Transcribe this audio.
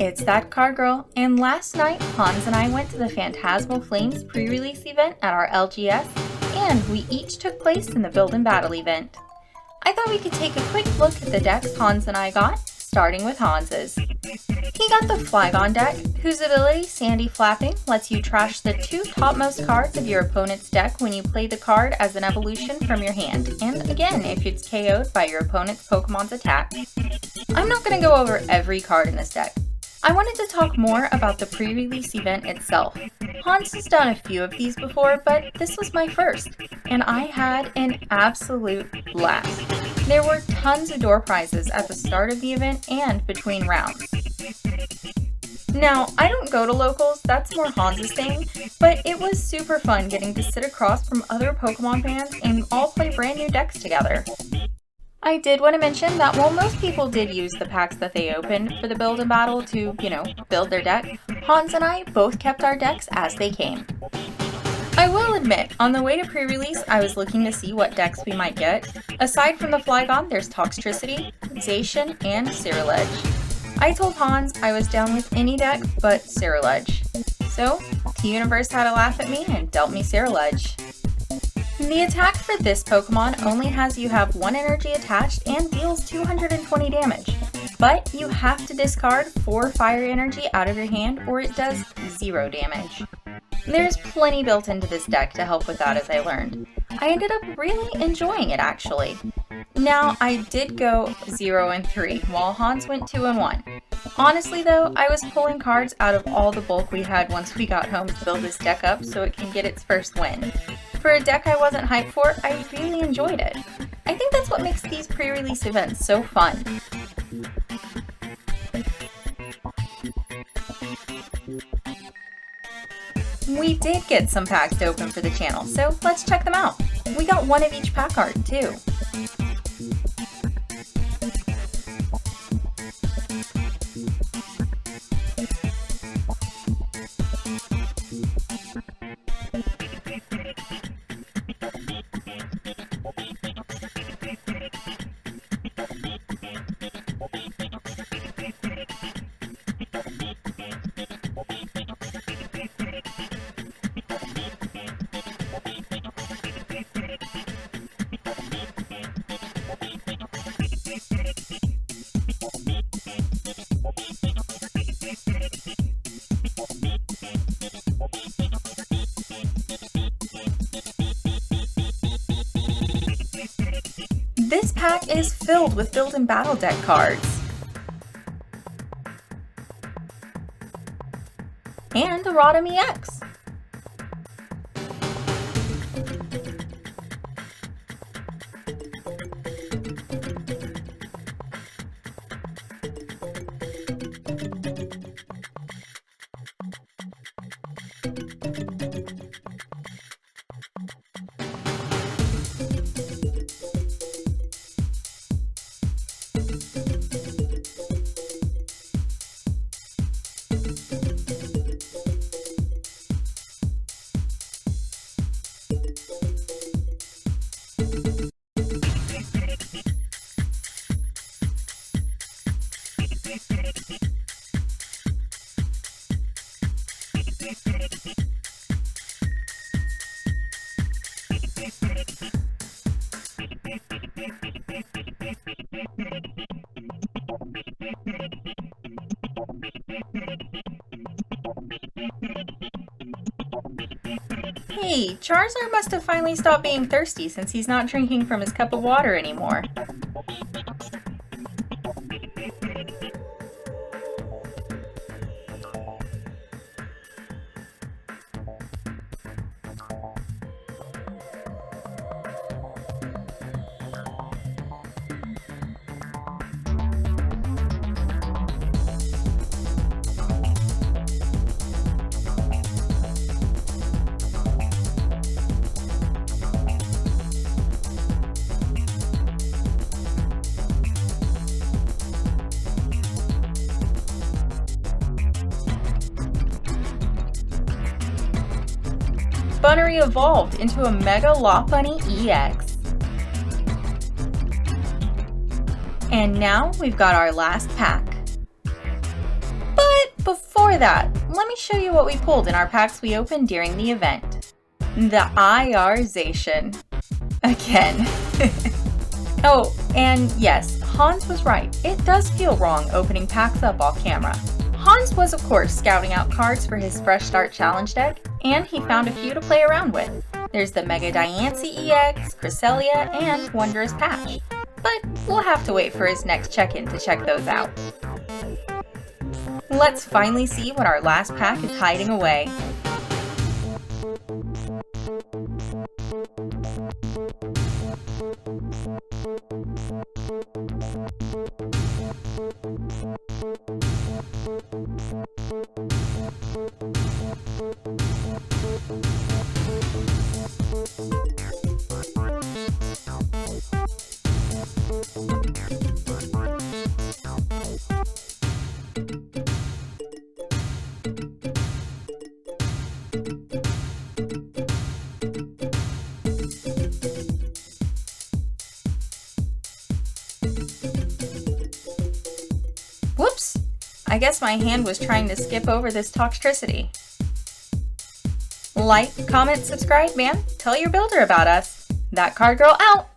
it's that card girl, and last night Hans and I went to the Phantasmal Flames pre-release event at our LGS, and we each took place in the Build and Battle event. I thought we could take a quick look at the decks Hans and I got, starting with Hans's. He got the Flygon deck, whose ability, Sandy Flapping, lets you trash the 2 topmost cards of your opponent's deck when you play the card as an evolution from your hand, and again if it's KO'd by your opponent's Pokemon's attack. I'm not going to go over every card in this deck. I wanted to talk more about the pre-release event itself. Hans has done a few of these before, but this was my first, and I had an absolute blast. There were tons of door prizes at the start of the event and between rounds. Now, I don't go to locals, that's more Hans' thing, but it was super fun getting to sit across from other Pokemon fans and all play brand new decks together. I did want to mention that while most people did use the packs that they opened for the build and battle to, build their deck, Hans and I both kept our decks as they came. I will admit, on the way to pre-release, I was looking to see what decks we might get. Aside from the Flygon, there's Toxtricity, Zacian, and Ceruledge. I told Hans I was down with any deck but Ceruledge. So, the universe had a laugh at me and dealt me Ceruledge. The attack for this Pokemon only has you have 1 energy attached and deals 220 damage, but you have to discard 4 fire energy out of your hand or it does 0 damage. There's plenty built into this deck to help with that, as I learned. I ended up really enjoying it actually. Now, I did go 0 and 3, while Hans went 2 and 1. Honestly though, I was pulling cards out of all the bulk we had once we got home to build this deck up so it can get its first win. For a deck I wasn't hyped for, I really enjoyed it. I think that's what makes these pre-release events so fun. We did get some packs to open for the channel, so let's check them out. We got 1 of each pack art too. This pack is filled with build and battle deck cards. And a Rotom EX. Hey, Charizard must have finally stopped being thirsty since he's not drinking from his cup of water anymore. Bunnery evolved into a Mega Lopunny EX. And now we've got our last pack. But Before that, let me show you what we pulled in our packs we opened during the event. The IR-zation. Again. Oh, and yes, Hans was right. It does feel wrong opening packs up off camera. Hans was of course scouting out cards for his Fresh Start Challenge deck, and he found a few to play around with. There's the Mega Diancie EX, Cresselia, and Wondrous Patch. But we'll have to wait for his next check-in to check those out. Let's finally see what our last pack is hiding away. Whoops! I guess my hand was trying to skip over this Toxtricity. Like, comment, subscribe, man. Tell your builder about us. That card girl out!